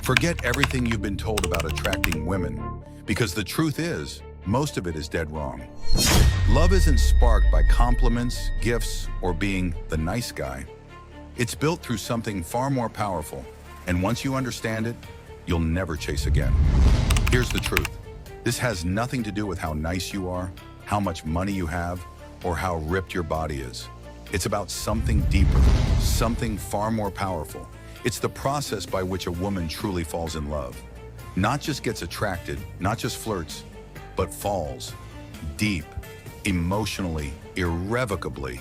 Forget everything you've been told about attracting women, because the truth is, most of it is dead wrong. Love isn't sparked by compliments, gifts, or being the nice guy. It's built through something far more powerful, and once you understand it, you'll never chase again. Here's the truth. This has nothing to do with how nice you are, how much money you have, or how ripped your body is. It's about something deeper, something far more powerful. It's the process by which a woman truly falls in love. Not just gets attracted, not just flirts, but falls deep, emotionally, irrevocably.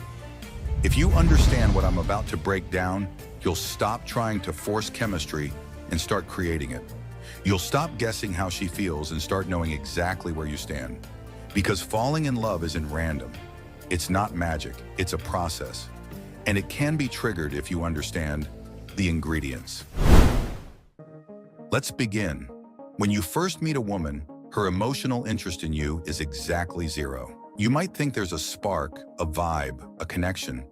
If you understand what I'm about to break down, you'll stop trying to force chemistry and start creating it. You'll stop guessing how she feels and start knowing exactly where you stand. Because falling in love isn't random. It's not magic, it's a process. And it can be triggered if you understand the ingredients. Let's begin. When you first meet a woman, her emotional interest in you is exactly zero. You might think there's a spark, a vibe, a connection,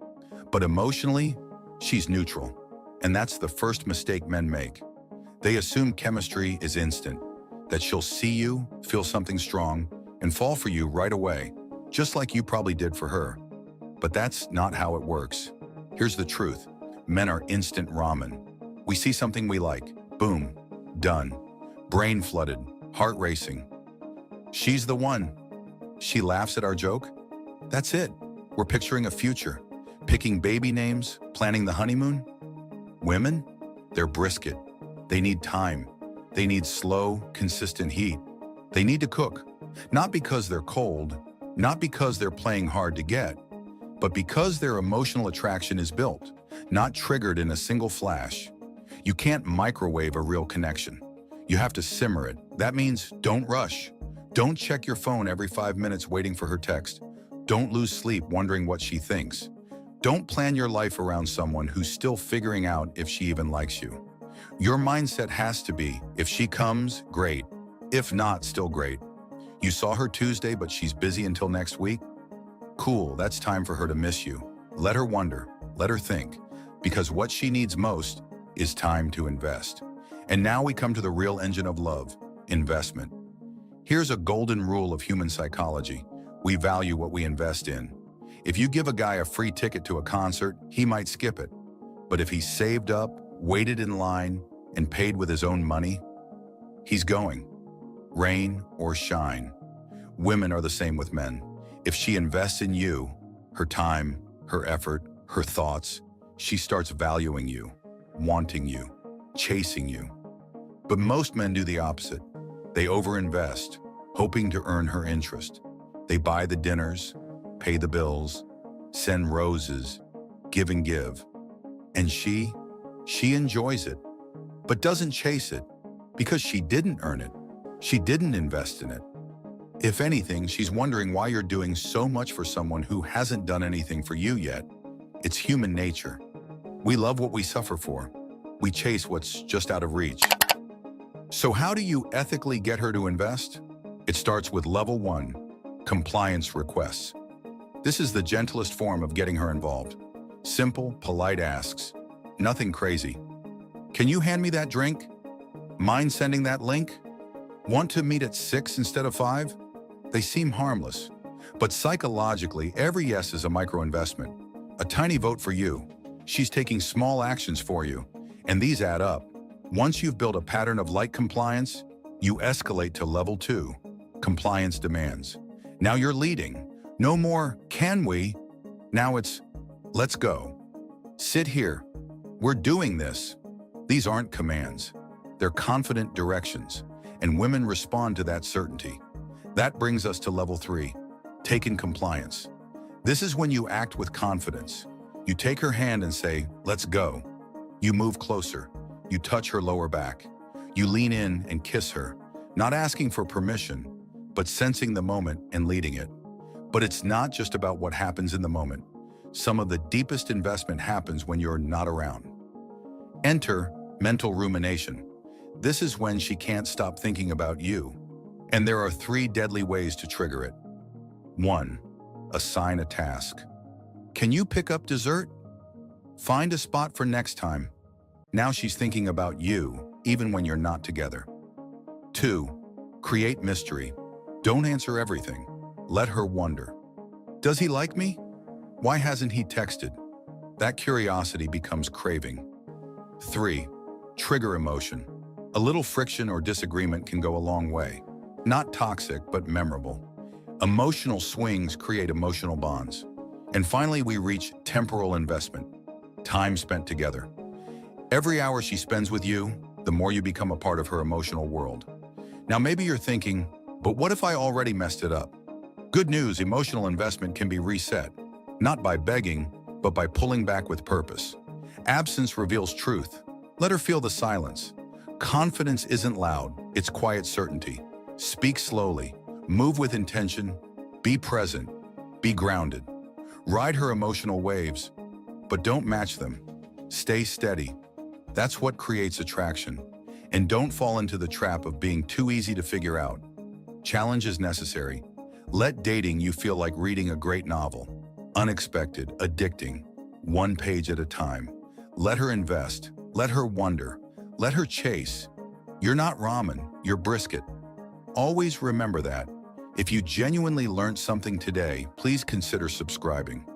but emotionally, she's neutral. And that's the first mistake men make. They assume chemistry is instant, that she'll see you, feel something strong, and fall for you right away, just like you probably did for her. But that's not how it works. Here's the truth. Men are instant ramen. We see something we like, boom, done. Brain flooded, heart racing. She's the one. She laughs at our joke. That's it. We're picturing a future, picking baby names, planning the honeymoon. Women, they're brisket. They need time. They need slow, consistent heat. They need to cook, not because they're cold, not because they're playing hard to get, but because their emotional attraction is built, not triggered in a single flash. You can't microwave a real connection. You have to simmer it. That means don't rush. Don't check your phone every 5 minutes waiting for her text. Don't lose sleep wondering what she thinks. Don't plan your life around someone who's still figuring out if she even likes you. Your mindset has to be, if she comes, great. If not, still great. You saw her Tuesday, but she's busy until next week? Cool, that's time for her to miss you. Let her wonder, let her think, because what she needs most is time to invest. And now we come to the real engine of love, investment. Here's a golden rule of human psychology. We value what we invest in. If you give a guy a free ticket to a concert, he might skip it. But if he saved up, waited in line, and paid with his own money, he's going. Rain or shine. Women are the same with men. If she invests in you, her time, her effort, her thoughts, she starts valuing you, wanting you, chasing you. But most men do the opposite. They overinvest, hoping to earn her interest. They buy the dinners, pay the bills, send roses, give and give. And she enjoys it, but doesn't chase it because she didn't earn it. She didn't invest in it. If anything, she's wondering why you're doing so much for someone who hasn't done anything for you yet. It's human nature. We love what we suffer for. We chase what's just out of reach. So how do you ethically get her to invest? It starts with level 1, compliance requests. This is the gentlest form of getting her involved. Simple, polite asks. Nothing crazy. Can you hand me that drink? Mind sending that link? Want to meet at 6 instead of 5? They seem harmless. But psychologically, every yes is a micro-investment. A tiny vote for you. She's taking small actions for you, and these add up. Once you've built a pattern of light compliance, you escalate to level 2, compliance demands. Now you're leading. No more, can we? Now it's, let's go. Sit here. We're doing this. These aren't commands. They're confident directions, and women respond to that certainty. That brings us to level 3, taken compliance. This is when you act with confidence. You take her hand and say, let's go. You move closer. You touch her lower back. You lean in and kiss her, not asking for permission, but sensing the moment and leading it. But it's not just about what happens in the moment. Some of the deepest investment happens when you're not around. Enter mental rumination. This is when she can't stop thinking about you. And there are 3 deadly ways to trigger it. 1. Assign a task. Can you pick up dessert? Find a spot for next time. Now she's thinking about you, even when you're not together. 2. Create mystery. Don't answer everything. Let her wonder. Does he like me? Why hasn't he texted? That curiosity becomes craving. 3. Trigger emotion. A little friction or disagreement can go a long way. Not toxic, but memorable. Emotional swings create emotional bonds. And finally, we reach temporal investment. Time spent together. Every hour she spends with you, the more you become a part of her emotional world. Now maybe you're thinking, but what if I already messed it up? Good news, emotional investment can be reset. Not by begging, but by pulling back with purpose. Absence reveals truth. Let her feel the silence. Confidence isn't loud, it's quiet certainty. Speak slowly, move with intention, be present, be grounded. Ride her emotional waves, but don't match them. Stay steady. That's what creates attraction. And don't fall into the trap of being too easy to figure out. Challenge is necessary. Let dating you feel like reading a great novel. Unexpected, addicting, one page at a time. Let her invest, let her wonder, let her chase. You're not ramen, you're brisket. Always remember that. If you genuinely learned something today, please consider subscribing.